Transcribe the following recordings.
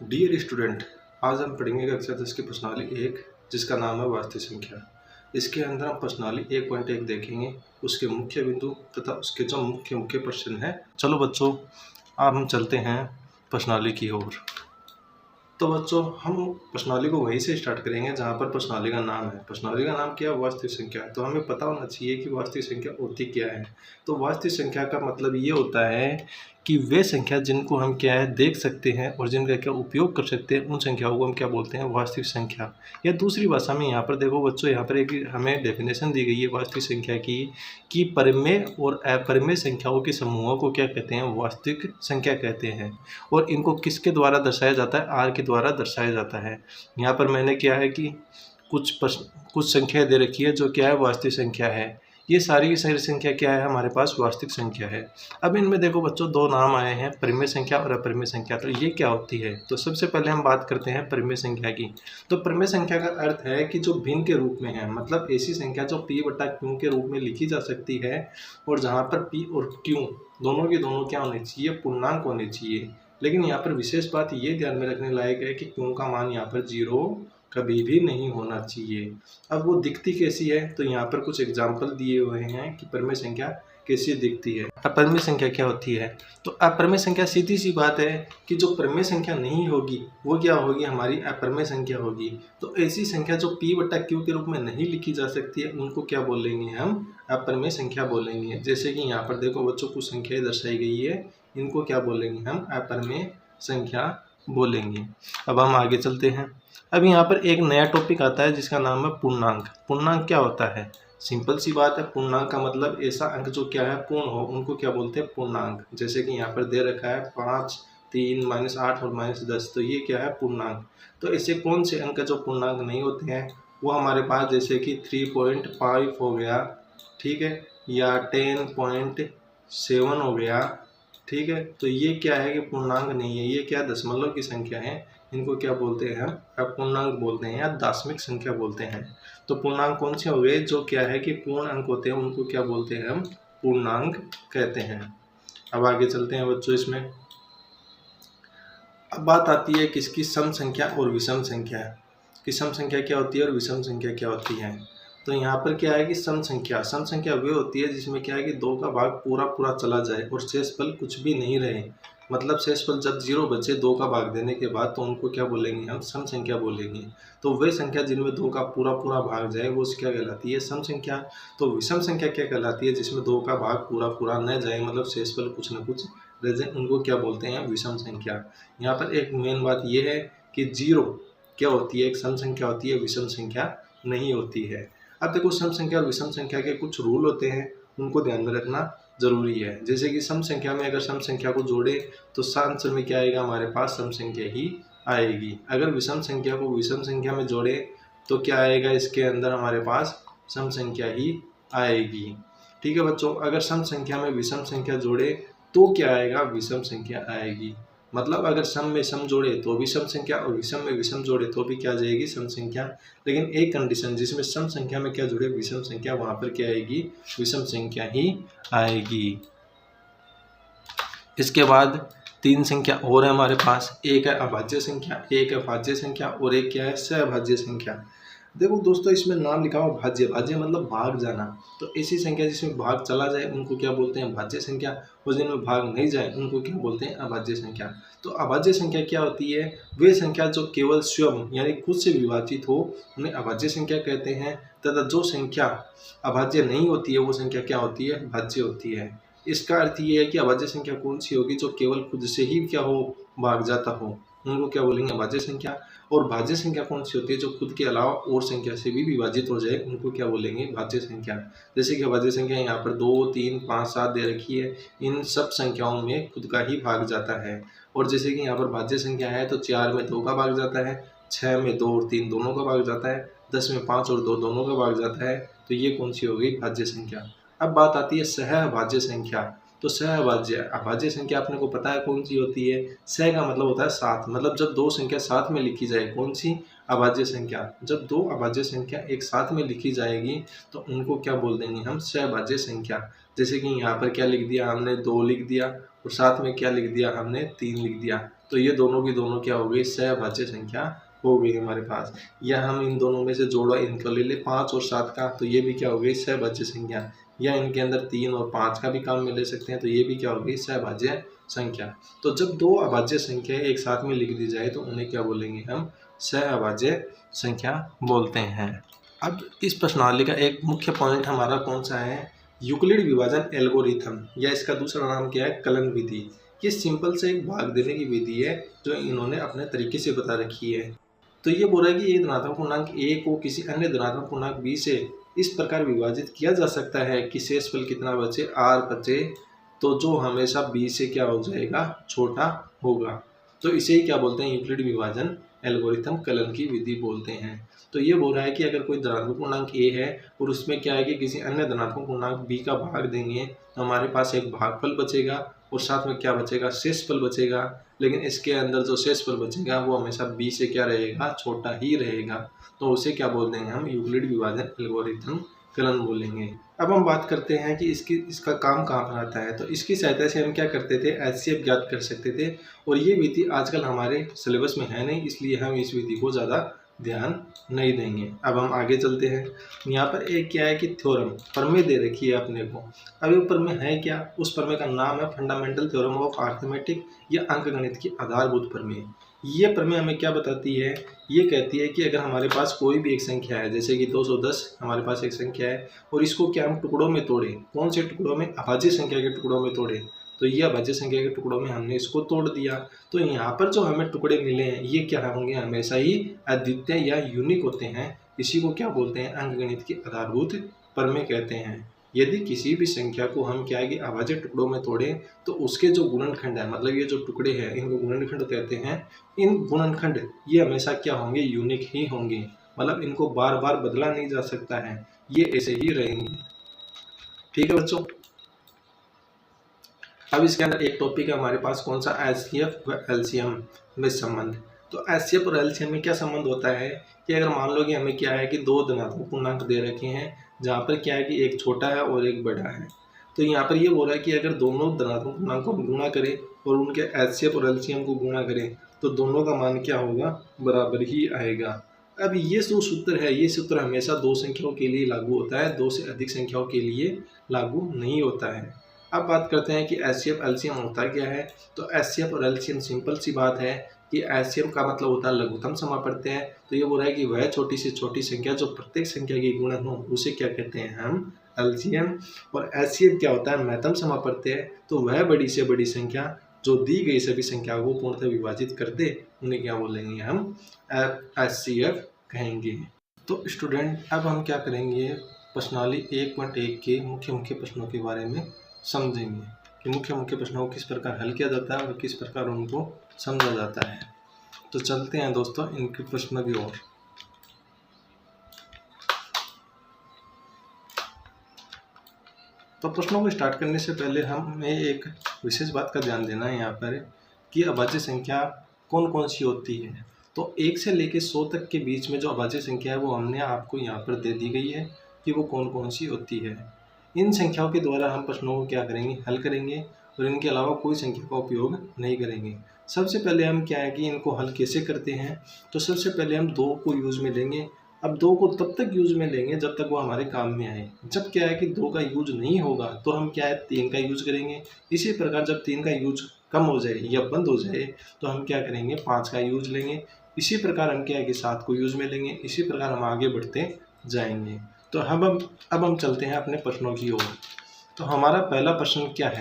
Dear student, आज हम पढ़ेंगे कक्षा 10 की प्रश्नावली 1 जिसका नाम है वास्तविक संख्या। इसके अंदर हम प्रश्नावली 1.1 देखेंगे, उसके मुख्य बिंदु तथा उसके जो मुख्य प्रश्न हैं। चलो बच्चों, अब हम चलते हैं प्रश्नावली की ओर। तो बच्चों, हम प्रश्नावली को वहीं से स्टार्ट करेंगे जहाँ पर प्रश्नावली का नाम है। प्रश्नावली का नाम क्या है? वास्तविक संख्या। तो हमें पता होना चाहिए कि वास्तविक संख्या होती क्या है। तो वास्तविक संख्या का मतलब ये होता है कि वे संख्या जिनको हम क्या है देख सकते हैं और जिनका क्या उपयोग कर सकते हैं, उन संख्याओं को हम क्या बोलते हैं? वास्तविक संख्या। या दूसरी भाषा में यहाँ पर देखो बच्चों, यहाँ पर एक हमें डेफिनेशन दी गई है वास्तविक संख्या की कि परिमेय और अपरिमेय संख्याओं के समूहों को क्या कहते हैं? वास्तविक संख्या कहते हैं। और इनको किसके द्वारा दर्शाया जाता है? आर के द्वारा दर्शाया जाता है। यहाँ पर मैंने क्या है कि कुछ संख्या दे रखी है जो क्या है? वास्तविक संख्या है। ये सारी की सारी संख्या क्या है? हमारे पास वास्तविक संख्या है। अब इनमें देखो बच्चों, दो नाम आए हैं, परिमेय संख्या और अपरिमेय संख्या। तो ये क्या होती है? तो सबसे पहले हम बात करते हैं परिमेय संख्या की। तो परिमेय संख्या का अर्थ है कि जो भिन्न के रूप में है, मतलब ऐसी संख्या जो p बटा q के रूप में लिखी जा सकती है और जहाँ पर p और q दोनों के दोनों क्या होने चाहिए? पूर्णांक होने चाहिए। लेकिन यहाँ पर विशेष बात ये ध्यान में रखने लायक है कि q का मान यहाँ पर 0 कभी भी नहीं होना चाहिए। अब वो दिखती कैसी है? तो यहाँ पर कुछ एग्जाम्पल दिए हुए हैं कि परिमेय संख्या कैसी दिखती है। अपरिमेय संख्या क्या होती है? तो अपरिमेय संख्या सीधी सी बात है कि जो परिमेय संख्या नहीं होगी वो क्या होगी? हमारी अपरिमेय संख्या होगी। तो ऐसी संख्या जो p बटा q के रूप में नहीं लिखी जा सकती है, उनको क्या बोलेंगे? हम अपरिमेय संख्या बोलेंगे। जैसे कि यहाँ पर देखो बच्चों, कुछ संख्याएं दर्शाई गई है, इनको क्या बोलेंगे? हम अपरिमेय संख्या बोलेंगे। अब हम आगे चलते हैं। अब यहाँ पर एक नया टॉपिक आता है जिसका नाम है पूर्णांक। पूर्णांक क्या होता है? सिंपल सी बात है, पूर्णांक का मतलब ऐसा अंक जो क्या है? पूर्ण हो, उनको क्या बोलते हैं? पूर्णांक। जैसे कि यहाँ पर दे रखा है 5, 3, -8 और -10, तो ये क्या है? पूर्णांक। तो ऐसे कौन से अंक जो पूर्णांक नहीं होते हैं? वो हमारे पास जैसे कि 3.5 हो गया, ठीक है, या 10.7 हो गया, ठीक है। तो ये क्या है कि पूर्णांक नहीं है, ये क्या दशमलव की संख्या है। इनको क्या बोलते हैं? हम अपूर्णांक बोलते हैं या दार्शनिक संख्या बोलते हैं। तो पूर्णांक कौन से हो गए? जो क्या है कि पूर्ण अंक होते हैं, उनको क्या बोलते हैं? हम पूर्णांक कहते हैं। अब आगे चलते हैं बच्चों इसमें। अब बात आती है किसकी? सम संख्या और विषम संख्या कि सम संख्या क्या होती है और विषम संख्या क्या होती है। तो यहाँ पर क्या है कि सम संख्या वे होती है जिसमें क्या है कि 2 का भाग पूरा चला जाए और शेषफल कुछ भी नहीं रहे। मतलब शेषफल जब 0 बचे 2 का भाग देने के बाद, तो उनको क्या बोलेंगे? हम सम संख्या बोलेंगे। तो वे संख्या जिनमें 2 का पूरा भाग जाए वो क्या कहलाती है? सम संख्या। तो विषम संख्या क्या कहलाती है? जिसमें 2 का भाग पूरा न जाए, मतलब शेषफल कुछ न कुछ रह जाए, उनको क्या बोलते हैं? विषम संख्या। यहाँ पर एक मेन बात यह है कि 0 क्या होती है? एक सम संख्या होती है, विषम संख्या नहीं होती है। अब देखो, सम संख्या और विषम संख्या के कुछ रूल होते हैं, उनको ध्यान में रखना जरूरी है। जैसे कि सम संख्या में अगर सम संख्या को जोड़े तो आंसर में क्या आएगा? हमारे पास सम संख्या ही आएगी। अगर विषम संख्या को विषम संख्या में जोड़े तो क्या आएगा? इसके अंदर हमारे पास सम संख्या ही आएगी। ठीक है बच्चों, अगर सम संख्या में विषम संख्या जोड़े तो क्या आएगा? विषम संख्या आएगी। मतलब अगर सम में सम जोड़े तो भी सम संख्या और विषम में विषम जोड़े तो भी क्या आ जाएगी? सम संख्या। लेकिन एक कंडीशन, जिसमें सम संख्या में क्या जुड़े? विषम संख्या, वहां पर क्या आएगी? विषम संख्या ही आएगी। इसके बाद 3 संख्या और है हमारे पास। एक है अभाज्य संख्या, एक है भाज्य संख्या और एक क्या है? सहभाज्य संख्या। देखो दोस्तों, इसमें नाम लिखा हुआ भाज्य। भाज्य मतलब भाग जाना। तो ऐसी संख्या जिसमें भाग चला जाए उनको क्या बोलते हैं? भाज्य संख्या। और जिनमें भाग नहीं जाए उनको क्या बोलते हैं? अभाज्य संख्या। तो अभाज्य संख्या क्या होती है? वे संख्या जो केवल स्वयं यानी खुद से विभाजित हो, उन्हें अभाज्य संख्या कहते हैं। तथा जो संख्या अभाज्य नहीं होती है वो संख्या क्या होती है? भाज्य होती है। इसका अर्थ ये है कि अभाज्य संख्या कौन सी होगी? जो केवल खुद से ही क्या हो? भाग जाता हो, उनको क्या बोलेंगे? अभाज्य संख्या। और भाज्य संख्या कौन सी होती है? जो खुद के अलावा और संख्या से भी विभाजित हो जाए, उनको क्या बोलेंगे? भाज्य संख्या। जैसे कि भाज्य संख्या यहाँ पर 2, 3, 5, 7 दे रखी है, इन सब संख्याओं में खुद का ही भाग जाता है। और जैसे कि यहाँ पर भाज्य संख्या है तो 4 में 2 का भाग जाता है, 6 में 2 और 3 दोनों का भाग जाता है, 10 में 5 और 2 दोनों का भाग जाता है। तो ये कौन सी हो गई? भाज्य संख्या। अब बात आती है सहभाज्य संख्या। तो सहभाज्य अभाज्य संख्या अपने को पता है कौन सी होती है? सह का मतलब होता है साथ, मतलब जब 2 संख्या साथ में लिखी जाए, कौन सी? अभाज्य संख्या। जब 2 अभाज्य संख्या एक साथ में लिखी जाएगी तो उनको क्या बोल देंगे? हम सहभाज्य संख्या। जैसे कि यहाँ पर क्या लिख दिया हमने? 2 लिख दिया और साथ में क्या लिख दिया हमने, 3 लिख दिया। तो ये दोनों की दोनों क्या हो गई, सहअभाज्य संख्या हो गई हमारे पास। या हम इन दोनों में से जोड़ा इनका ले ले 5 और 7 का, तो ये भी क्या हो गई, सहअभाज्य संख्या। या इनके अंदर 3 और 5 का भी काम में ले सकते हैं, तो ये भी क्या हो गई, सहअभाज्य संख्या। तो जब दो अभाज्य संख्या एक साथ में लिख दी जाए तो उन्हें क्या बोलेंगे हम, सहअभाज्य संख्या बोलते हैं। अब इस प्रश्नावली का एक मुख्य पॉइंट हमारा कौन सा है, यूक्लिड विभाजन एल्गोरिथम, या इसका दूसरा नाम क्या है, कलन विधि। ये सिंपल से एक भाग देने की विधि है जो इन्होंने अपने तरीके से बता रखी है। तो ये बोल रहा है कि एक धनात्मक पूर्णांक a को किसी अन्य धनात्मक पूर्णांक b से इस प्रकार विभाजित किया जा सकता है कि शेषफल कितना बचे, r बचे, तो जो हमेशा b से क्या हो जाएगा, छोटा होगा। तो इसे ही क्या बोलते हैं, यूक्लिड विभाजन एल्गोरिथम, कलन की विधि बोलते हैं। तो ये बोल रहा है कि अगर कोई धनात्मक पूर्णांक a है और उसमें क्या है कि किसी अन्य धनात्मक पूर्णांक b का भाग देंगे तो हमारे पास एक भागफल बचेगा और साथ में क्या बचेगा, शेषफल बचेगा। लेकिन इसके अंदर जो शेषफल बचेगा वो हमेशा b से क्या रहेगा, छोटा ही रहेगा। तो उसे क्या बोल देंगे हम, यूक्लिड विभाजन एल्गोरिथम कलन बोलेंगे। अब हम बात करते हैं कि इसका काम कहाँ पर आता है। तो इसकी सहायता से हम क्या करते थे, एचसीएफ ज्ञात कर सकते थे। और ये विधि आजकल हमारे सिलेबस में है नहीं, इसलिए हम इस विधि को ज़्यादा ध्यान नहीं देंगे। अब हम आगे चलते हैं। यहाँ पर एक क्या है कि थ्योरम, प्रमेय दे रखी है अपने को। अब ये प्रमेय है क्या, उस प्रमेय का नाम है फंडामेंटल थ्योरम ऑफ अरिथमेटिक, या अंकगणित की आधारभूत प्रमेय। ये प्रमेय हमें क्या बताती है, ये कहती है कि अगर हमारे पास कोई भी एक संख्या है, जैसे कि 210 हमारे पास एक संख्या है, और इसको क्या हम टुकड़ों में तोड़े, कौन से टुकड़ों में, अभाज्य संख्या के टुकड़ों में तोड़े, तो ये अभाज्य संख्या के टुकड़ों में हमने इसको तोड़ दिया। तो यहाँ पर जो हमें टुकड़े मिले हैं ये क्या होंगे, हमेशा ही अद्वितीय या यूनिक होते हैं। इसी को क्या बोलते हैं, अंकगणित की आधारभूत प्रमेय कहते हैं। यदि किसी भी संख्या को हम क्या है कि अभाज्य टुकड़ों में तोड़ें तो उसके जो गुणनखंड है, मतलब ये जो टुकड़े हैं इनको गुणनखंड कहते हैं। इन गुणनखंड ये हमेशा क्या होंगे, यूनिक ही होंगे, मतलब इनको बार बार बदला नहीं जा सकता है, ये ऐसे ही रहेंगे। ठीक है बच्चों। अब इसके अंदर एक टॉपिक है हमारे पास, कौन सा, एचसीएफ व एलसीएम में संबंध। तो एचसीएफ और एलसीएम में क्या संबंध होता है कि अगर मान लो कि हमें क्या है कि दो धनात्मक पूर्णांक दे रखे हैं, जहाँ पर क्या है कि एक छोटा है और एक बड़ा है। तो यहाँ पर ये बोल रहा है कि अगर दोनों धनात्मक पूर्णांकों को गुणा करें और उनके एचसीएफ और एलसीएम को गुणा करें तो दोनों का मान क्या होगा, बराबर ही आएगा। अब ये जो सूत्र है, ये सूत्र हमेशा दो संख्याओं के लिए लागू होता है, दो से अधिक संख्याओं के लिए लागू नहीं होता है। अब बात करते हैं कि एचसीएफ एलसीएम होता क्या है। तो एचसीएफ और एलसीएम सिंपल सी बात है कि एचसीएफ का मतलब होता है लघुत्तम समापत्ति। तो ये बोल रहा है कि वह छोटी से छोटी संख्या जो प्रत्येक संख्या की गुणन हो उसे क्या कहते हैं हम, एलसीएम। और एचसीएफ क्या होता है, महत्तम समापत्ति। तो वह बड़ी से बड़ी संख्या जो दी गई सभी संख्याओं को पूर्णतः विभाजित कर दे उन्हें क्या बोलेंगे हम, एचसीएफ कहेंगे। तो स्टूडेंट अब हम क्या करेंगे, प्रश्नावली 1.1 के मुख्य प्रश्नों के बारे में समझेंगे कि मुख्य प्रश्नों को किस प्रकार हल किया जाता है और किस प्रकार उनको समझा जाता है। तो चलते हैं दोस्तों इनके प्रश्न की ओर। तो प्रश्नों को स्टार्ट करने से पहले हमें एक विशेष बात का ध्यान देना है यहाँ पर कि अभाज्य संख्या कौन कौन सी होती है। तो 1 से लेकर 100 तक के बीच में जो अभाज्य संख्या है वो हमने आपको यहाँ पर दे दी गई है कि वो कौन कौन सी होती है। इन संख्याओं के द्वारा हम प्रश्नों को क्या करेंगे, हल करेंगे, और इनके अलावा कोई संख्या का उपयोग नहीं करेंगे। सबसे पहले हम क्या है कि इनको हल कैसे करते हैं। तो सबसे पहले हम 2 को यूज में लेंगे। अब 2 को तब तक यूज में लेंगे जब तक वो हमारे काम में आए। जब क्या है कि 2 का यूज नहीं होगा तो हम क्या है 3 का यूज करेंगे। इसी प्रकार जब 3 का यूज कम हो जाए या बंद हो जाए तो हम क्या करेंगे, 5 का यूज लेंगे। इसी प्रकार हम क्या है कि 7 को यूज में लेंगे। इसी प्रकार हम आगे बढ़ते जाएंगे। तो अब हम चलते हैं अपने प्रश्नों की ओर। तो हमारा पहला प्रश्न क्या है,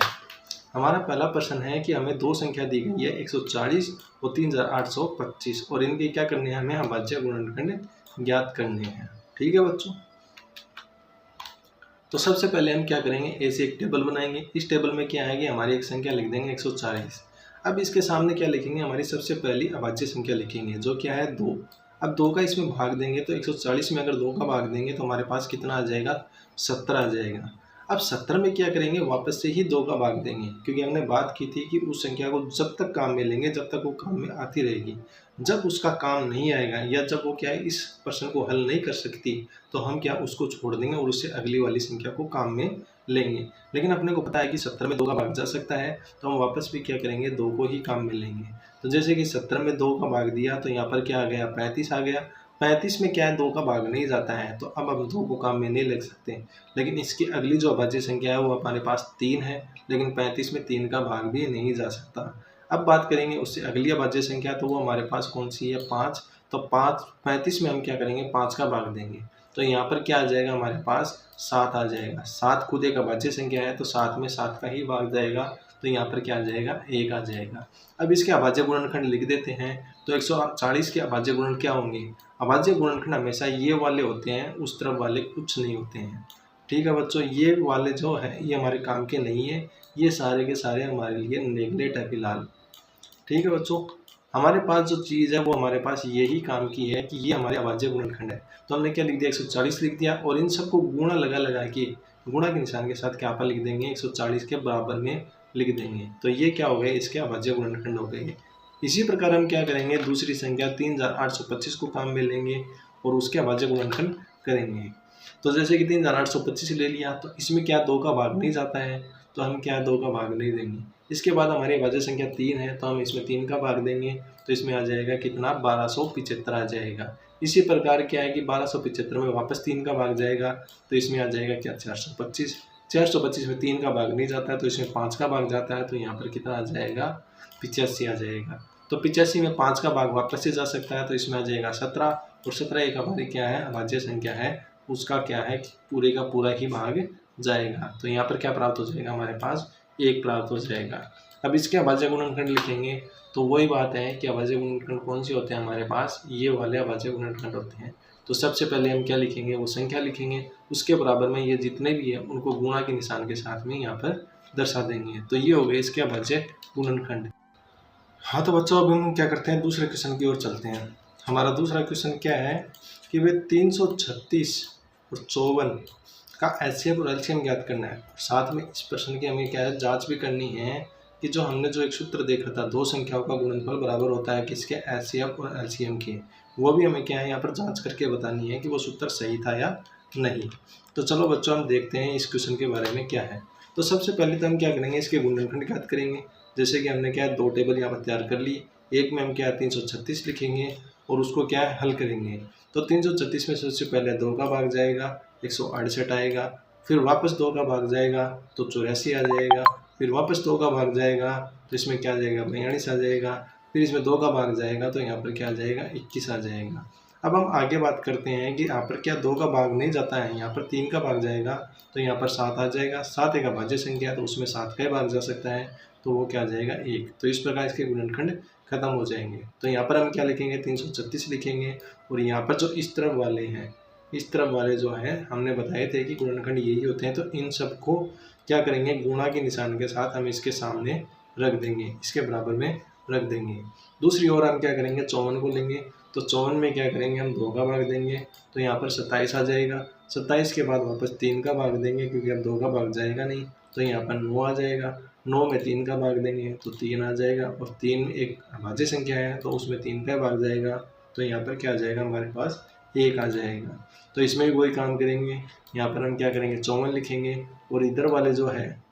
हमारा पहला प्रश्न है कि हमें 2 संख्या दी गई है 140 और 3825, और इनके क्या करने हैं, हमें अभाज्य गुणनखंड ज्ञात करने हैं। ठीक है बच्चों। तो सबसे पहले हम क्या करेंगे, ऐसे एक टेबल बनाएंगे। इस टेबल में क्या है कि हमारी एक संख्या लिख देंगे 140। अब इसके सामने क्या लिखेंगे, हमारी सबसे पहली अभाज्य संख्या लिखेंगे जो क्या है 2। अब 2 का इसमें भाग देंगे तो 140 में अगर 2 का भाग देंगे तो हमारे पास कितना आ जाएगा, 70 आ जाएगा। अब 70 में क्या करेंगे, वापस से ही 2 का भाग देंगे, क्योंकि हमने बात की थी कि उस संख्या को जब तक काम में लेंगे जब तक वो काम में आती रहेगी। जब उसका काम नहीं आएगा या जब वो क्या है इस प्रश्न को हल नहीं कर सकती, तो हम क्या उसको छोड़ देंगे और उससे अगली वाली संख्या को काम में लेंगे। लेकिन अपने को पता है कि 70 में 2 का भाग जा सकता है, तो हम वापस भी क्या करेंगे, 2 को ही काम में लेंगे। तो जैसे कि 70 में 2 का भाग दिया तो यहाँ पर क्या आ गया, 35 आ गया। 35 में क्या है, 2 का भाग नहीं जाता है, तो अब हम 2 को काम में नहीं ले सकते। लेकिन इसकी अगली जो अभाज्य संख्या है वो हमारे पास 3 है, लेकिन 35 में 3 का भाग भी नहीं जा सकता। अब बात करेंगे उससे अगली अभाज्य संख्या, तो वो हमारे पास कौन सी है, 5। तो 35 में हम क्या करेंगे, 5 का भाग देंगे, तो यहाँ पर क्या आ जाएगा, हमारे पास 7 आ जाएगा। 7 खुद एक अभाज्य संख्या है, तो 7 में 7 का ही भाग जाएगा, तो यहाँ पर क्या आ जाएगा, 1 आ जाएगा। अब इसके अभाज्य गुणनखंड लिख देते हैं। तो 140 के अभाज्य गुणन क्या होंगे, अभाज्य गुणनखंड हमेशा ये वाले होते हैं, उस तरफ वाले कुछ नहीं होते हैं। ठीक है बच्चों, ये वाले जो है ये हमारे काम के नहीं है, ये सारे के सारे हमारे लिए नेगलेक्ट है फिलहाल। ठीक है बच्चों, हमारे पास जो चीज़ है वो हमारे पास यही काम की है कि ये हमारे अभाज्य गुणनखंड है। तो हमने क्या लिख दिया, 140 लिख दिया, और इन सबको गुणा लगा के गुणा के निशान के साथ क्या पर लिख देंगे, 140 के बराबर में लिख देंगे। तो ये क्या हो गए, इसके अभाज्य गुणनखंड हो गए। इसी प्रकार हम क्या करेंगे, दूसरी संख्या 3825 को काम में लेंगे और उसके अभाज्य गुणनखंड करेंगे। तो जैसे कि 3825 ले लिया, तो इसमें क्या 2 का भाग नहीं जाता है, तो हम क्या 2 का भाग नहीं देंगे। इसके बाद हमारी अभाज्य संख्या 3 है, तो हम इसमें 3 का भाग देंगे, तो इसमें आ जाएगा कितना, 1275 आ जाएगा। इसी प्रकार क्या है कि 1275 में वापस 3 का भाग जाएगा, तो इसमें आ जाएगा क्या, 425। 425 में 3 का भाग नहीं जाता है, तो इसमें 5 का भाग जाता है, तो यहाँ पर कितना आ जाएगा, 85 आ जाएगा। तो 85 में 5 का भाग वापस से जा सकता है, तो इसमें आ जाएगा 17, और 17 एक हमारी क्या है, अभाज्य संख्या है, उसका क्या है, पूरे का पूरा ही भाग जाएगा। तो यहाँ पर क्या प्राप्त हो जाएगा, हमारे पास 1 प्राप्त हो जाएगा। अब इसके अभाज्य गुणनखंड लिखेंगे, तो वही बात है कि अभाज्य गुणनखंड कौन से होते हैं हमारे पास, ये वाले अभाज्य गुणनखंड होते हैं। तो सबसे पहले हम क्या लिखेंगे, वो संख्या लिखेंगे, उसके बराबर में ये जितने भी है उनको गुणा के निशान के साथ में यहाँ पर दर्शा देंगे। तो ये हो गए इसके अभाज्य गुणनखंड। हाँ तो बच्चों, अब हम क्या करते हैं, दूसरे क्वेश्चन की ओर चलते हैं। हमारा दूसरा क्वेश्चन क्या है कि वे 336 और 54 का एचसीएफ और एलसीएम ज्ञात करना है। साथ में इस प्रश्न की हमें क्या है, जांच भी करनी है कि जो हमने जो एक सूत्र देखा था, दो संख्याओं का गुणनफल बराबर होता है किसके, एचसीएफ और एलसीएम के, वो भी हमें क्या है यहाँ पर जांच करके बतानी है कि वो सूत्र सही था या नहीं। तो चलो बच्चों, हम देखते हैं इस क्वेश्चन के बारे में क्या है। तो सबसे पहले तो हम क्या करेंगे, इसके गुणनखंड ज्ञात करेंगे। जैसे कि हमने क्या है, 2 टेबल यहाँ पर तैयार कर ली। एक में हम क्या है 336 लिखेंगे और उसको क्या है हल करेंगे। तो 336 में सबसे पहले 2 का भाग जाएगा, 168 आएगा, फिर वापस 2 का भाग जाएगा तो 84 आ जाएगा, फिर वापस 2 का भाग जाएगा तो इसमें क्या आ जाएगा, 42 आ जाएगा, फिर इसमें 2 का भाग जाएगा तो यहाँ पर क्या आ जाएगा, 21 आ जाएगा। अब हम आगे बात करते हैं कि यहाँ पर क्या 2 का भाग नहीं जाता है, यहाँ पर 3 का भाग जाएगा, तो यहाँ पर 7 आ जाएगा। 7 एक अभाज्य संख्या है तो उसमें 7 का ही भाग जा सकता है, तो वो क्या आ जाएगा, 1। तो इस प्रकार इसके गुणनखंड खत्म हो जाएंगे। तो यहाँ पर हम क्या लिखेंगे, 336 लिखेंगे, और यहाँ पर जो इस तरफ वाले हैं, इस तरफ वाले जो है हमने बताए थे कि गुणनखंड यही होते हैं, तो इन सबको क्या करेंगे, गुणा के निशान के साथ हम इसके सामने रख देंगे, इसके बराबर में रख देंगे। दूसरी ओर हम क्या करेंगे, 54 को लेंगे, तो 54 में क्या करेंगे, हम 2 का भाग देंगे, तो यहाँ पर 27 आ जाएगा। 27 के बाद वापस 3 का भाग देंगे, क्योंकि अब 2 का भाग जाएगा नहीं, तो यहाँ पर 9 आ जाएगा। 9 में 3 का भाग देंगे तो 3 आ जाएगा, और 3 एक अभाज्य संख्या है तो उसमें 3 का भाग जाएगा, तो यहाँ पर क्या आ जाएगा, हमारे पास 1 आ जाएगा। तो इसमें भी वही काम करेंगे, यहाँ पर हम क्या करेंगे, 54 लिखेंगे, और इधर वाले जो है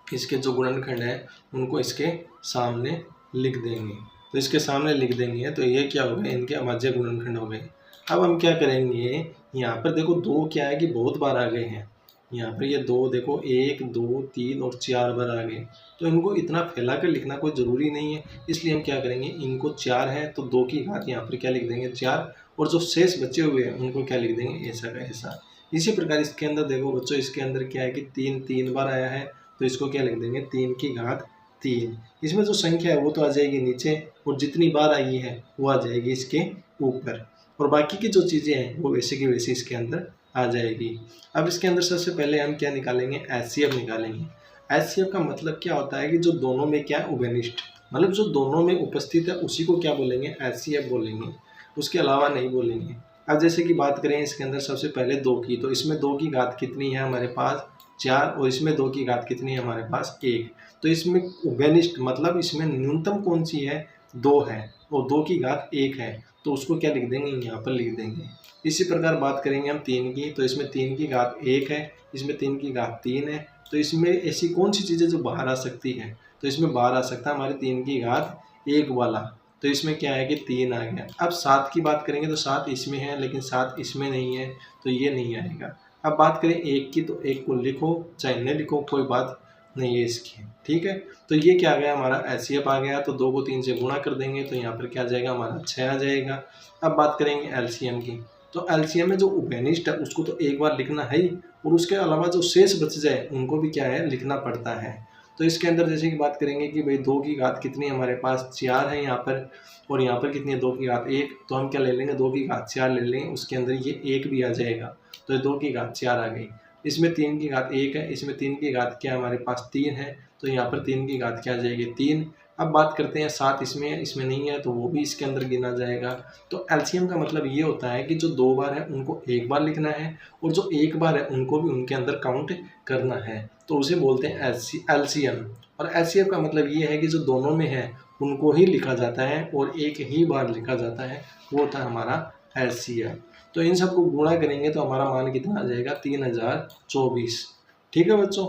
इसके जो गुणनखंड है उनको इसके सामने लिख देंगे। तो इसके सामने लिख देंगे तो ये क्या हो गए, इनके अभाज्य गुणनखंड हो गए। अब हम क्या करेंगे, यहाँ पर देखो 2 क्या है कि बहुत बार आ गए हैं, यहाँ पर ये 2 देखो 1 2 3 और 4 बार आ गए, तो इनको इतना फैला कर लिखना कोई ज़रूरी नहीं है, इसलिए हम क्या करेंगे, इनको 4 है तो 2 की घात यहाँ पर क्या लिख देंगे, 4, और जो शेष बचे हुए हैं उनको क्या लिख देंगे, ऐसा का ऐसा। इसी प्रकार इसके अंदर देखो बच्चों, इसके अंदर क्या है कि 3 बार आया है, तो इसको क्या लिख देंगे, 3 की घात 3। इसमें जो संख्या है वो तो आ जाएगी नीचे, और जितनी बार आई है वो आ जाएगी इसके ऊपर, और बाकी की जो चीज़ें हैं वो वैसे की वैसे इसके अंदर आ जाएगी। अब इसके अंदर सबसे पहले हम क्या निकालेंगे, एचसीएफ निकालेंगे। एचसीएफ का मतलब क्या होता है कि जो दोनों में क्या है, उभयनिष्ठ, मतलब जो दोनों में उपस्थित है उसी को क्या बोलेंगे, एचसीएफ बोलेंगे, उसके अलावा नहीं बोलेंगे। अब जैसे कि बात करें इसके अंदर सबसे पहले 2 की, तो इसमें 2 की घात कितनी है हमारे पास 4 और इसमें 2 की घात कितनी है हमारे पास 1। तो इसमें उभयनिष्ठ मतलब इसमें न्यूनतम कौन सी है 2 है और 2 की घात 1 है, तो उसको क्या लिख देंगे यहाँ पर लिख देंगे। इसी प्रकार बात करेंगे हम 3 की, तो इसमें 3 की घात 1 है, इसमें 3 की घात 3 है, तो इसमें ऐसी कौन सी चीज़ है जो बाहर आ सकती है, तो इसमें बाहर आ सकता है हमारे 3 की घात 1 वाला, तो इसमें क्या है कि 3 आ गया। अब 7 की बात करेंगे तो 7 इसमें है लेकिन 7 इसमें नहीं है, तो ये नहीं आएगा। अब बात करें 1 की, तो 1 को लिखो चाहे न लिखो कोई बात नहीं है इसकी, ठीक है। तो ये क्या आ गया हमारा एचसीएफ आ गया, तो 2 को 3 से गुणा कर देंगे तो यहाँ पर क्या आ जाएगा हमारा 6 आ जाएगा। अब बात करेंगे एलसीएम की, तो एलसीएम में जो उभयनिष्ठ है उसको तो एक बार लिखना है ही, और उसके अलावा जो शेष बच जाए उनको भी क्या है लिखना पड़ता है। तो इसके अंदर जैसे कि बात करेंगे कि भाई 2 की घात कितनी है हमारे पास 4 है यहाँ पर, और यहाँ पर कितनी है 2 की घात 1, तो हम क्या ले लेंगे 2 की घात 4 ले लेंगे, उसके अंदर ये 1 भी आ जाएगा, तो 2 की घात 4 आ गई। इसमें 3 की घात 1 है, इसमें 3 की घात क्या हमारे पास 3 है, तो यहाँ पर 3 की घात क्या आ जाएगी 3। अब बात करते हैं 7 इसमें है, इसमें नहीं है, तो वो भी इसके अंदर गिना जाएगा। तो एलसीएम का मतलब ये होता है कि जो 2 बार है उनको एक बार लिखना है, और जो एक बार है उनको भी उनके अंदर काउंट करना है, तो उसे बोलते हैं एलसीएम। और एचसीएफ का मतलब ये है कि जो दोनों में है उनको ही लिखा जाता है और एक ही बार लिखा जाता है, वो होता है हमारा एचसीएफ। तो इन सबको गुणा करेंगे तो हमारा मान कितना आ जाएगा 3024। ठीक है बच्चों,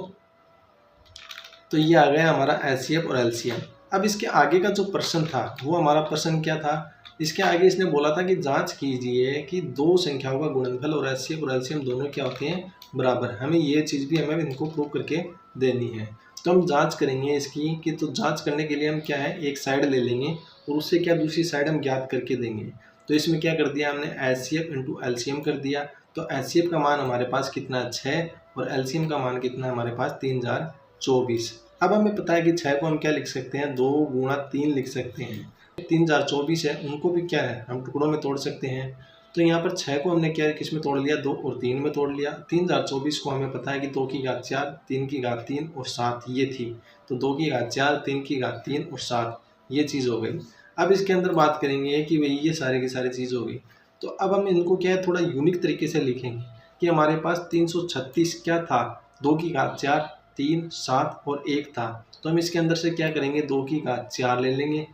तो ये आ गया हमारा एचसीएफ और एलसीएम। अब इसके आगे का जो प्रश्न था वो हमारा प्रश्न क्या था, इसके आगे इसने बोला था कि जांच कीजिए कि दो संख्याओं का गुणनफल और एचसीएफ और एलसीएम दोनों क्या होते हैं बराबर। हमें ये चीज़ भी हमें इनको प्रूव करके देनी है। तो हम जांच करेंगे इसकी कि, तो जांच करने के लिए हम क्या है एक साइड ले लेंगे और उससे क्या दूसरी साइड हम ज्ञात करके देंगे। तो इसमें क्या कर दिया हमने एचसीएफ इंटू एलसीएम कर दिया। तो एचसीएफ का मान हमारे पास कितना है 6 और एलसीएम का मान कितना है हमारे पास 3024। अब हमें पता है कि 6 को हम क्या लिख सकते हैं 2 गुणा 3 लिख सकते हैं। 3024 है उनको भी क्या है हम टुकड़ों में तोड़ सकते हैं। तो यहाँ पर 6 को हमने क्या किस में तोड़ लिया 2 और 3 में तोड़ लिया। 3024 को हमें पता है कि 2 की घात 4 3 की घात 3 और 7 ये थी, तो 2 की घात 4 3 की घात 3 और 7 ये चीज़ हो गई। अब इसके अंदर बात करेंगे कि भाई ये सारे की सारी चीज़ हो गई। तो अब हम इनको क्या है थोड़ा यूनिक तरीके से लिखेंगे कि हमारे पास 336 क्या था 2 की घात 4 3 7 और 1 था। तो हम इसके अंदर से क्या करेंगे 2 की घात 4 ले लेंगे,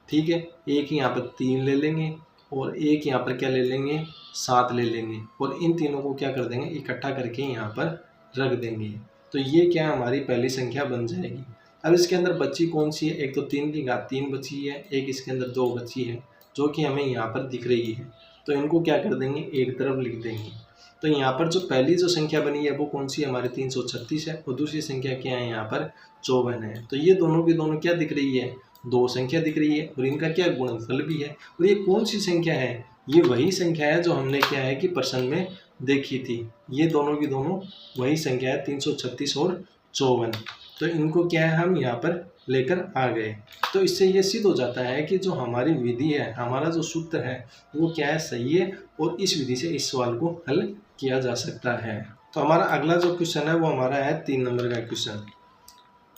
ठीक है, एक यहाँ पर 3 ले लेंगे और एक यहाँ पर क्या ले लेंगे 7 ले लेंगे, और इन तीनों को क्या कर देंगे इकट्ठा करके यहाँ पर रख देंगे। तो ये क्या हमारी पहली संख्या बन जाएगी। अब इसके अंदर बची कौन सी है, एक तो 3 की घात 3 बची है, एक इसके अंदर 2 बची है जो कि हमें यहाँ पर दिख रही है। तो इनको क्या कर देंगे एक तरफ लिख देंगे। तो यहाँ पर जो पहली जो संख्या बनी है वो कौन सी है हमारी 336 है, और दूसरी संख्या क्या है यहाँ पर 54 है। तो ये दोनों की दोनों क्या दिख रही है दो संख्या दिख रही है, और इनका क्या गुणनफल भी है। और ये कौन सी संख्या है, ये वही संख्या है जो हमने क्या है कि प्रश्न में देखी थी। ये दोनों की दोनों वही संख्या है 336 और 54। तो इनको क्या है हम यहाँ पर लेकर आ गए। तो इससे ये सिद्ध हो जाता है कि जो हमारी विधि है हमारा जो सूत्र है वो क्या है सही है, और इस विधि से इस सवाल को हल किया जा सकता है। तो हमारा अगला जो क्वेश्चन है वो हमारा है 3 नंबर का क्वेश्चन।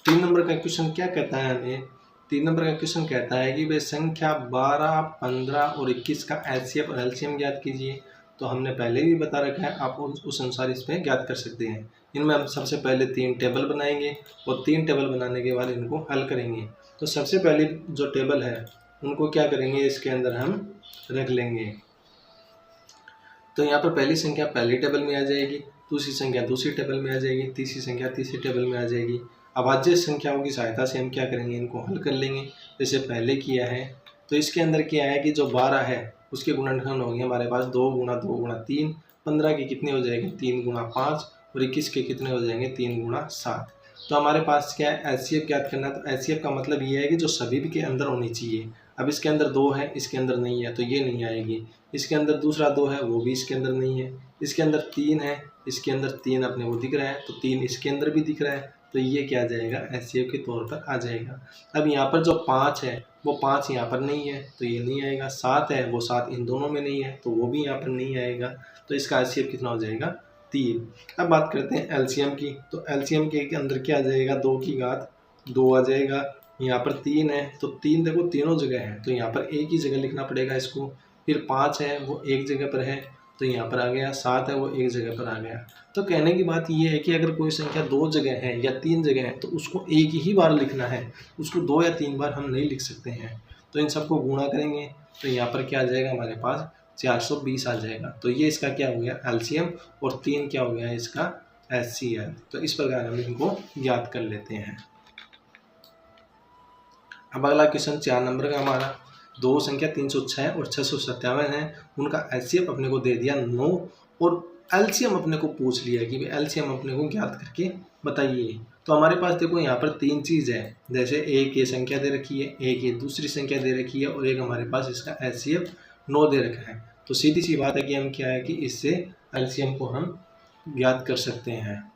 3 नंबर का क्वेश्चन क्या कहता है हमें, 3 नंबर का क्वेश्चन कहता है कि वे संख्या 12 15 और 21 का एचसीएफ और एलसीएम ज्ञात कीजिए। तो हमने पहले भी बता रखा है, आप उस अनुसार इसमें ज्ञात कर सकते हैं। इनमें हम सबसे पहले 3 टेबल बनाएंगे और 3 टेबल बनाने के बाद इनको हल करेंगे। तो सबसे पहले जो टेबल है उनको क्या करेंगे इसके अंदर हम रख लेंगे। तो यहाँ पर पहली संख्या पहली टेबल में आ जाएगी, दूसरी संख्या दूसरी टेबल में आ जाएगी, तीसरी संख्या तीसरी टेबल में आ जाएगी। अभाज्य संख्याओं की सहायता से हम क्या करेंगे इनको हल कर लेंगे जैसे पहले किया है। तो इसके अंदर क्या है कि जो 12 है उसके गुणनखंड होंगे हमारे पास 2 गुणा 2 गुणा 3, 15 के कितने हो जाएंगे 3 गुणा 5 और 21 के कितने हो जाएंगे 3 गुणा 7। तो हमारे पास क्या है एचसीएफ ज्ञात करना है। तो एचसीएफ का मतलब ये है कि जो सभी के अंदर होनी चाहिए। अब इसके अंदर 2 है इसके अंदर नहीं है तो ये नहीं आएगी। इसके अंदर दूसरा 2 है वो भी इसके अंदर नहीं है। इसके अंदर 3 है इसके अंदर 3 अपने वो दिख रहा है, तो 3 इसके अंदर भी दिख रहा है, तो ये क्या आ जाएगा एचसीएफ के तौर पर आ जाएगा। अब यहाँ पर जो 5 है वो 5 यहाँ पर नहीं है तो ये नहीं आएगा। 7 है वो 7 इन दोनों में नहीं है तो वो भी यहाँ पर नहीं आएगा। तो इसका एचसीएफ कितना हो जाएगा 3। अब बात करते हैं एलसीएम की। तो एलसीएम के अंदर क्या आ जाएगा 2 की घात 2 आ जाएगा। यहाँ पर 3 है तो 3 देखो तीनों जगह है तो यहाँ पर एक ही जगह लिखना पड़ेगा इसको। फिर 5 है वो एक जगह पर है तो यहाँ पर आ गया, 7 है वो एक जगह पर आ गया। तो कहने की बात ये है कि अगर कोई संख्या 2 जगह है या 3 जगह है तो उसको एक ही बार लिखना है, उसको 2 या 3 बार हम नहीं लिख सकते हैं। तो इन सबको गुणा करेंगे तो यहाँ पर क्या आ जाएगा हमारे पास 420 आ जाएगा। तो ये इसका क्या हो गया एलसीएम, और 3 क्या हो गया इसका एचसीएफ। तो इस प्रकार हम इनको ज्ञात कर लेते हैं। अब अगला क्वेश्चन 4 नंबर का हमारा, दो संख्या 306 और 657 है, उनका एचसीएफ अपने को दे दिया 9 और एलसीएम अपने को पूछ लिया कि भाई एलसीएम अपने को ज्ञात करके बताइए। तो हमारे पास देखो यहाँ पर 3 चीज़ है, जैसे एक ये संख्या दे रखी है, एक ये दूसरी संख्या दे रखी है और एक हमारे पास इसका एचसीएफ 9 दे रखा है। तो सीधी सी बात है कि हम क्या है कि इससे एलसीएम को हम ज्ञात कर सकते हैं।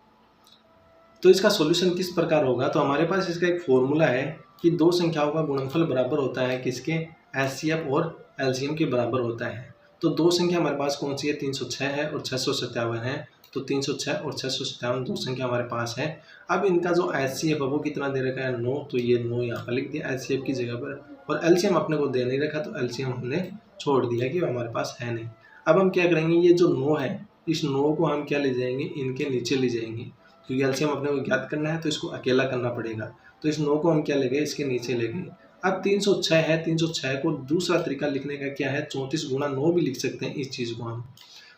तो इसका सॉल्यूशन किस प्रकार होगा, तो हमारे पास इसका एक फॉर्मूला है कि दो संख्याओं का गुणनफल बराबर होता है किसके, एचसीएफ और एलसीएम के बराबर होता है। तो दो संख्या हमारे पास कौन सी है, 306 है और 657 है। तो 306 और 657 दो संख्या हमारे पास है। अब इनका जो एचसीएफ है वो कितना दे रखा है 9, तो ये 9 यहाँ पर लिख दिया एचसीएफ की जगह पर, और एलसीएम अपने को दे नहीं रखा तो एलसीएम हमने छोड़ दिया कि हमारे पास है नहीं। अब हम क्या करेंगे, ये जो 9 है इस 9 को हम क्या ले जाएंगे, इनके नीचे ले जाएंगे, क्योंकि एलसीएम अपने को ज्ञात करना है तो इसको अकेला करना पड़ेगा। तो इस 9 को हम क्या ले गए, इसके नीचे ले गए। अब 306 है, 306 को दूसरा तरीका लिखने का क्या है, 34 गुणा 9 भी लिख सकते हैं इस चीज़ को हम।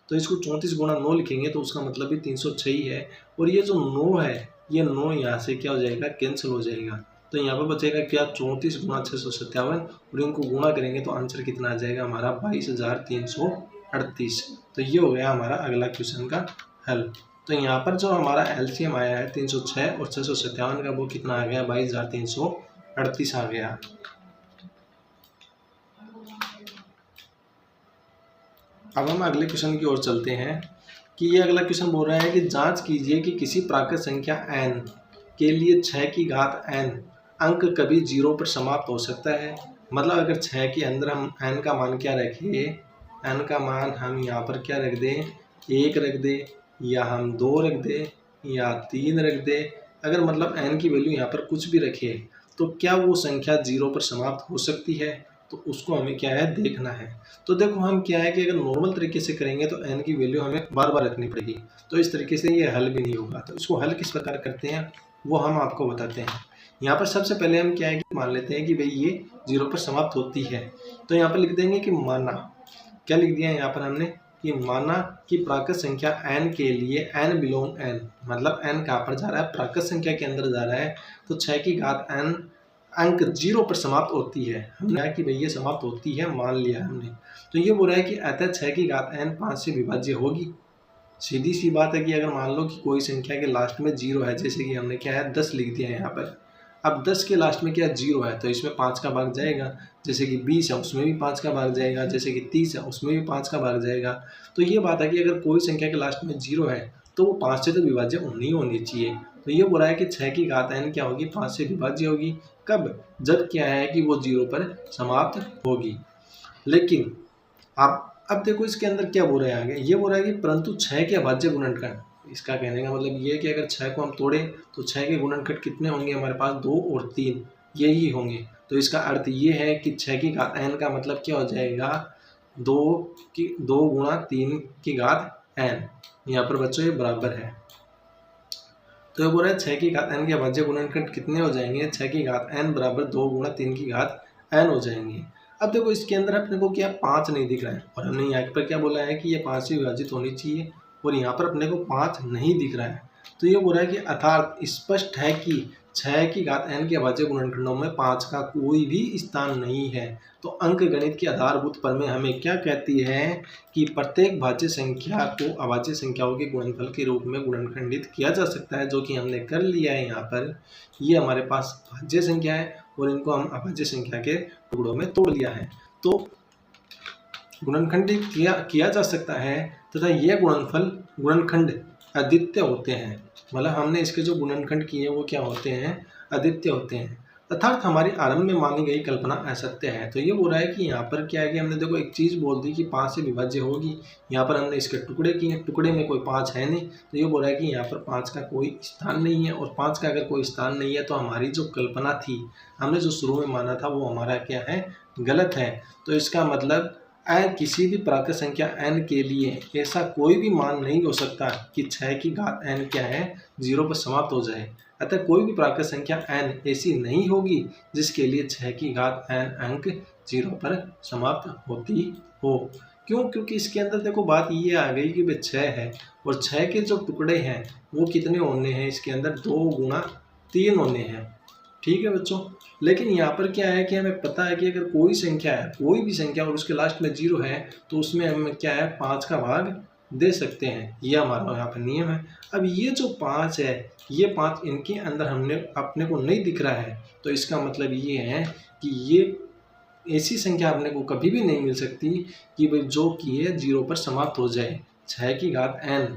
तो इसको 34 गुणा 9 लिखेंगे तो उसका मतलब भी 306 ही है। और ये जो 9 है ये 9 यहाँ से क्या हो जाएगा, कैंसिल हो जाएगा। तो यहाँ पर बचेगा क्या, 34 गुणा 657, और इनको गुणा करेंगे तो आंसर कितना आ जाएगा हमारा 22,338। तो ये हो गया हमारा अगला क्वेश्चन का हल। तो यहाँ पर जो हमारा एलसीएम आया है 306 और 657 का, वो कितना आ गया, 22,338 आ गया। अब हम अगले क्वेश्चन की ओर चलते हैं कि ये अगला क्वेश्चन बोल रहा है कि जांच कीजिए कि किसी प्राकृत संख्या n के लिए 6 की घात n अंक कभी 0 पर समाप्त हो सकता है। मतलब अगर 6 के अंदर हम n का मान क्या रखें, n का मान हम यहाँ पर क्या रख दें, 1 रख दें, या हम 2 रख दें, या 3 रख दें। अगर मतलब n की वैल्यू यहाँ पर कुछ भी रखे तो क्या वो संख्या 0 पर समाप्त हो सकती है, तो उसको हमें क्या है देखना है। तो देखो हम क्या है कि अगर नॉर्मल तरीके से करेंगे तो n की वैल्यू हमें बार बार रखनी पड़ेगी, तो इस तरीके से ये हल भी नहीं होगा। तो इसको हल किस प्रकार करते हैं वो हम आपको बताते हैं। यहाँ पर सबसे पहले हम क्या है कि मान लेते हैं कि भाई ये 0 पर समाप्त होती है। तो यहाँ पर लिख देंगे कि माना, क्या लिख दिया है यहाँ पर हमने कि माना कि प्राकृत संख्या n के लिए n बिलोंग n, मतलब n कहाँ पर जा रहा है, प्राकृत संख्या के अंदर जा रहा है। तो 6 की घात n अंक 0 पर समाप्त होती है। हमने कहा कि भाई ये समाप्त होती है, मान लिया हमने। तो ये बोल रहा है कि अतः 6 की घात n 5 से विभाज्य होगी। सीधी सी बात है कि अगर मान लो कि कोई संख्या के लास्ट में 0 है, जैसे कि हमने क्या है 10 लिख दिया है यहाँ पर। अब 10 के लास्ट में क्या 0 है तो इसमें 5 का भाग जाएगा। जैसे कि 20 है उसमें भी 5 का भाग जाएगा, जैसे कि 30 है उसमें भी 5 का भाग जाएगा। तो ये बात है कि अगर कोई संख्या के लास्ट में 0 है तो वो 5 से तो विभाज्य होनी चाहिए। तो ये बोल रहा है कि 6 की घात n क्या होगी, 5 से विभाज्य होगी। कब, जब क्या है कि वो 0 पर समाप्त होगी। लेकिन अब देखो इसके अंदर क्या बोल रहा है आगे, ये बोल रहा है कि परंतु 6 के अभाज्य गुणनखंड। इसका कहने का मतलब ये है कि अगर 6 को हम तोड़ें तो 6 के गुणनखंड कितने होंगे हमारे पास, 2 और 3 यही होंगे। तो इसका अर्थ ये है कि 6 की घात n का मतलब क्या हो जाएगा, 2 गुणा 3 की घात n। यहाँ पर बच्चों ये बराबर है। तो ये बोल रहा है 6 की घात n के अभाज्य गुणनखंड कितने हो जाएंगे, 6 की घात n बराबर 2 गुणा 3 की घात n हो जाएंगे। अब देखो इसके अंदर अपने को क्या 5 नहीं दिख रहा है, और हमने यहाँ पर क्या बोला है कि ये 5 से विभाजित होनी चाहिए, और यहाँ पर अपने को 5 नहीं दिख रहा है। तो ये बोल रहा है कि अर्थात स्पष्ट है कि 6 की घात n के अभाज्य गुणनखंडों में 5 का कोई भी स्थान नहीं है। तो अंक गणित की आधारभूत प्रमेय हमें क्या कहती है कि प्रत्येक भाज्य संख्या को अभाज्य संख्याओं के गुणनफल के रूप में गुणनखंडित किया जा सकता है, जो कि हमने कर लिया है। यहाँ पर ये हमारे पास भाज्य संख्या है और इनको हम अभाज्य संख्या के टुकड़ों में तोड़ लिया है। तो गुणनखंडित किया जा सकता है तथा यह गुणनखंड अद्वितीय होते हैं। मतलब हमने इसके जो गुणनखंड किए वो क्या होते हैं, अद्वितीय होते हैं, अर्थात हमारी आरंभ में मानी गई कल्पना असत्य है। तो ये बोल रहा है कि यहाँ पर क्या है कि हमने देखो एक चीज़ बोल दी कि 5 से विभाज्य होगी, यहाँ पर हमने इसके टुकड़े किए, टुकड़े में कोई 5 है नहीं। तो ये बोल रहा है कि यहाँ पर 5 का कोई स्थान नहीं है, और 5 का अगर कोई स्थान नहीं है तो हमारी जो कल्पना थी, हमने जो शुरू में माना था वो हमारा क्या है, गलत है। तो इसका मतलब किसी भी प्राकृत संख्या n के लिए ऐसा कोई भी मान नहीं हो सकता कि 6 की घात n क्या है 0 पर समाप्त हो जाए। अतः कोई भी प्राकृत संख्या n ऐसी नहीं होगी जिसके लिए 6 की घात n अंक 0 पर समाप्त होती हो। क्यों? क्योंकि इसके अंदर देखो बात ये आ गई कि भाई 6 है और 6 के जो टुकड़े हैं वो कितने होने हैं, इसके अंदर 2 गुणा 3 होने हैं। ठीक है बच्चों, लेकिन यहाँ पर क्या है कि हमें पता है कि अगर कोई संख्या है, कोई भी संख्या और उसके लास्ट में 0 है तो उसमें हम क्या है 5 का भाग दे सकते हैं। ये हमारा यहाँ पर नियम है। अब ये जो 5 है, ये 5 इनके अंदर हमने अपने को नहीं दिख रहा है, तो इसका मतलब ये है कि ये ऐसी संख्या अपने को कभी भी नहीं मिल सकती कि भाई जो कि है 0 पर समाप्त हो जाए। 6 की घात n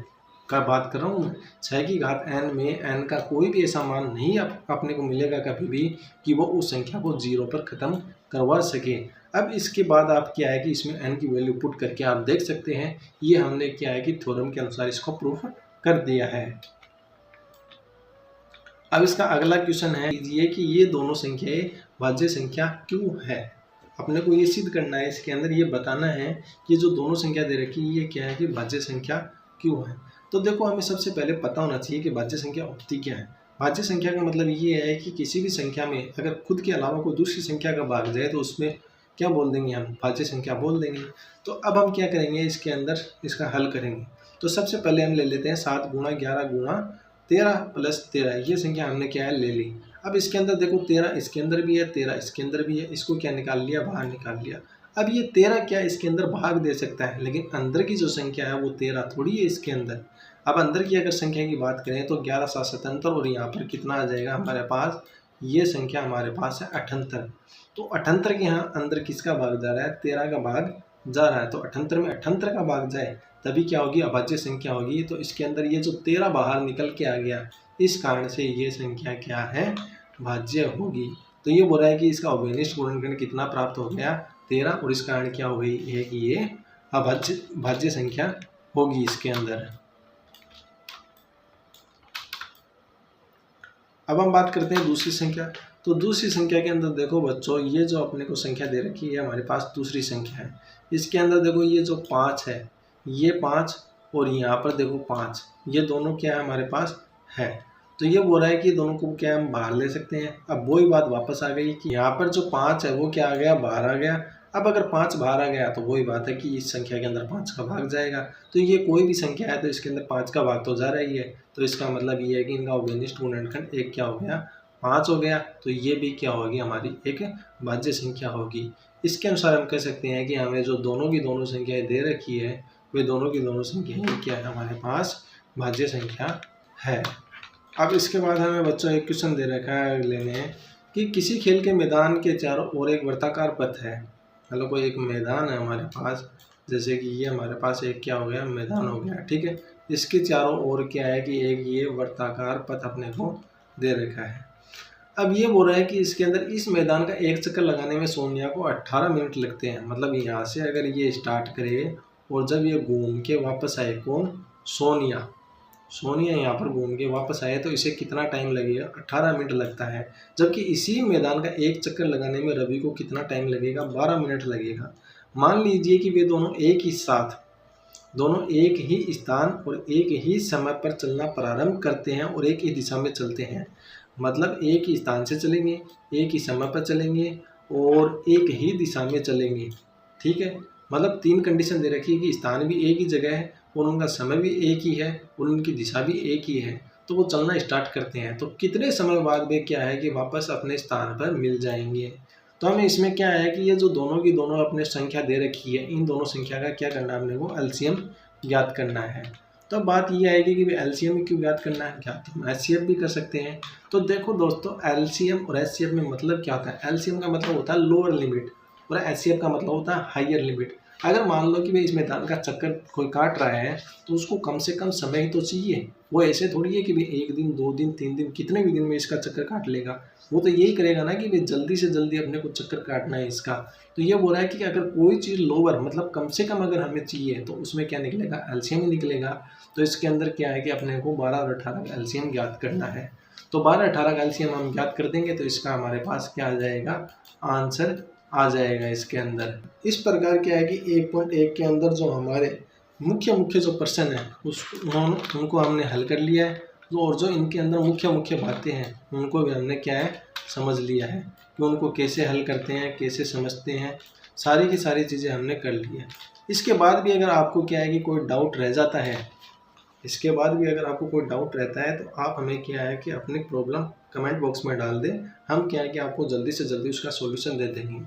का बात कर रहा हूँ मैं। 6 की घात n में n का कोई भी ऐसा मान नहीं अपने को मिलेगा कभी भी कि वो उस संख्या को 0 पर ख़त्म करवा सके। अब इसके बाद आप क्या है कि इसमें n की वैल्यू पुट करके आप देख सकते हैं, ये हमने क्या है कि थ्योरम के अनुसार इसको प्रूफ कर दिया है। अब इसका अगला क्वेश्चन है ये कि ये दोनों संख्याएं भाज्य संख्या क्यों है। अपने को ये सिद्ध करना है, इसके अंदर ये बताना है कि जो दोनों संख्या दे रखी है ये क्या है कि भाज्य संख्या क्यों है। तो देखो हमें सबसे पहले पता होना चाहिए कि भाज्य संख्या होती क्या है। भाज्य संख्या का मतलब ये है कि किसी भी संख्या में अगर खुद के अलावा कोई दूसरी संख्या का भाग जाए तो उसमें क्या बोल देंगे, हम भाज्य संख्या बोल देंगे। तो अब हम क्या करेंगे, इसके अंदर इसका हल करेंगे। तो सबसे पहले हम ले लेते हैं 7 गुणा 11 गुणा 13 प्लस 13, ये संख्या हमने क्या है ले ली। अब इसके अंदर देखो 13 इसके अंदर भी है, 13 इसके अंदर भी है, इसको क्या निकाल लिया, बाहर निकाल लिया। अब ये 13 क्या इसके अंदर भाग दे सकता है, लेकिन अंदर की जो संख्या है वो 13 थोड़ी है इसके अंदर। अब अंदर की अगर संख्या की बात करें तो 11 7 77 और यहाँ पर कितना आ जाएगा हमारे पास, ये संख्या हमारे पास है 78। तो 78 के यहाँ अंदर किसका भाग जा रहा है, 13 का भाग जा रहा है। तो 78 में 78 का भाग जाए तभी क्या होगी, अभाज्य संख्या होगी। तो इसके अंदर ये जो 13 बाहर निकल के आ गया, इस कारण से ये संख्या क्या है, भाज्य होगी। तो ये बोल रहा है कि इसका अवयनिष्ठ गुणनखंड कितना प्राप्त हो गया, 13, और इस कारण क्या हो गई है कि ये भाज्य संख्या होगी इसके अंदर। अब हम बात करते हैं दूसरी संख्या। तो दूसरी संख्या के अंदर देखो बच्चों, ये जो अपने को संख्या दे रखी है हमारे पास दूसरी संख्या है, इसके अंदर देखो ये जो 5 है, ये 5 और यहाँ पर देखो 5, ये दोनों क्या है हमारे पास है। तो ये बोल रहा है कि दोनों को क्या हम बाहर ले सकते हैं। अब वही बात वापस आ गई कि यहाँ पर जो 5 है वो क्या आ गया, बाहर आ गया। अब अगर 5 बाहर आ गया तो वही बात है कि इस संख्या के अंदर 5 का भाग जाएगा। तो ये कोई भी संख्या है तो इसके अंदर 5 का भाग तो जा रहा ही है। तो इसका मतलब ये है कि इनका अवयनिष्ठ गुणनखंड एक क्या हो गया, 5 हो गया। तो ये भी क्या होगी, हमारी एक भाज्य संख्या होगी। इसके अनुसार हम कह सकते हैं कि हमें जो दोनों की दोनों संख्याएं दे रखी है वे दोनों की दोनों संख्याएं क्या है, हमारे पास भाज्य संख्या है। अब इसके बाद हमें बच्चों एक क्वेश्चन दे रखा है लेने कि किसी खेल के मैदान के चारों ओर एक वृत्ताकार पथ है। मतलब कोई एक मैदान है हमारे पास, जैसे कि ये हमारे पास एक क्या हो गया, मैदान हो गया, ठीक है। इसके चारों ओर क्या है कि एक ये वृत्ताकार पथ अपने को दे रखा है। अब ये बोल रहा है कि इसके अंदर इस मैदान का एक चक्कर लगाने में सोनिया को 18 मिनट लगते हैं। मतलब यहाँ से अगर ये स्टार्ट करे और जब ये घूम के वापस आए, कौन, सोनिया यहाँ पर घूम के वापस आए तो इसे कितना टाइम लगेगा, 18 मिनट लगता है। जबकि इसी मैदान का एक चक्कर लगाने में रवि को कितना टाइम लगेगा, 12 मिनट लगेगा। मान लीजिए कि वे दोनों एक ही साथ, दोनों एक ही स्थान और एक ही समय पर चलना प्रारंभ करते हैं और एक ही दिशा में चलते हैं। मतलब एक ही स्थान से चलेंगे, एक ही समय पर चलेंगे और एक ही दिशा में चलेंगे, ठीक है। मतलब 3 कंडीशन दे रखी है कि स्थान भी एक ही जगह है और उनका समय भी एक ही है और उनकी दिशा भी एक ही है। तो वो चलना स्टार्ट करते हैं तो कितने समय बाद वे क्या है कि वापस अपने स्थान पर मिल जाएंगे। तो हमें इसमें क्या है कि ये जो दोनों की दोनों अपने संख्या दे रखी है, इन दोनों संख्या का क्या करना है, हमने वो एलसीएम ज्ञात करना है। तो बात ये आएगी कि एलसीएम क्यों ज्ञात करना है, ज्ञात हम एचसीएफ भी कर सकते हैं। तो देखो दोस्तों, एलसीएम और एचसीएफ में मतलब क्या होता है। एलसीएम का मतलब होता है लोअर लिमिट और एचसीएफ का मतलब होता है हायर लिमिट। अगर मान लो कि भाई इस मैदान का चक्कर कोई काट रहा है तो उसको कम से कम समय ही तो चाहिए। वो ऐसे थोड़ी है कि भाई 1 दिन 2 दिन 3 दिन कितने भी दिन में इसका चक्कर काट लेगा। वो तो यही करेगा ना कि भाई जल्दी से जल्दी अपने को चक्कर काटना है इसका। तो ये बोल रहा है कि अगर कोई चीज़ लोअर मतलब कम से कम अगर हमें चाहिए तो उसमें क्या निकलेगा, एलसीएम ही निकलेगा। तो इसके अंदर क्या है कि अपने को 12 और 18 का एलसीएम ज्ञात करना है। तो 12 18 का एलसीएम हम ज्ञात कर देंगे तो इसका हमारे पास क्या आ जाएगा, आंसर आ जाएगा इसके अंदर। इस प्रकार क्या है कि 1.1 के अंदर जो हमारे मुख्य जो प्रश्न है उनको हमने हल कर लिया है, और जो इनके अंदर मुख्य बातें हैं उनको भी हमने क्या है समझ लिया है कि उनको कैसे हल करते हैं, कैसे समझते हैं, सारी की सारी चीज़ें हमने कर ली है। इसके बाद भी अगर आपको क्या है कि कोई डाउट रह जाता है, इसके बाद भी अगर आपको कोई डाउट रहता है तो आप हमें क्या है कि अपनी प्रॉब्लम कमेंट बॉक्स में डाल दें। हम क्या है कि आपको जल्दी से जल्दी उसका सॉल्यूशन दे देंगे।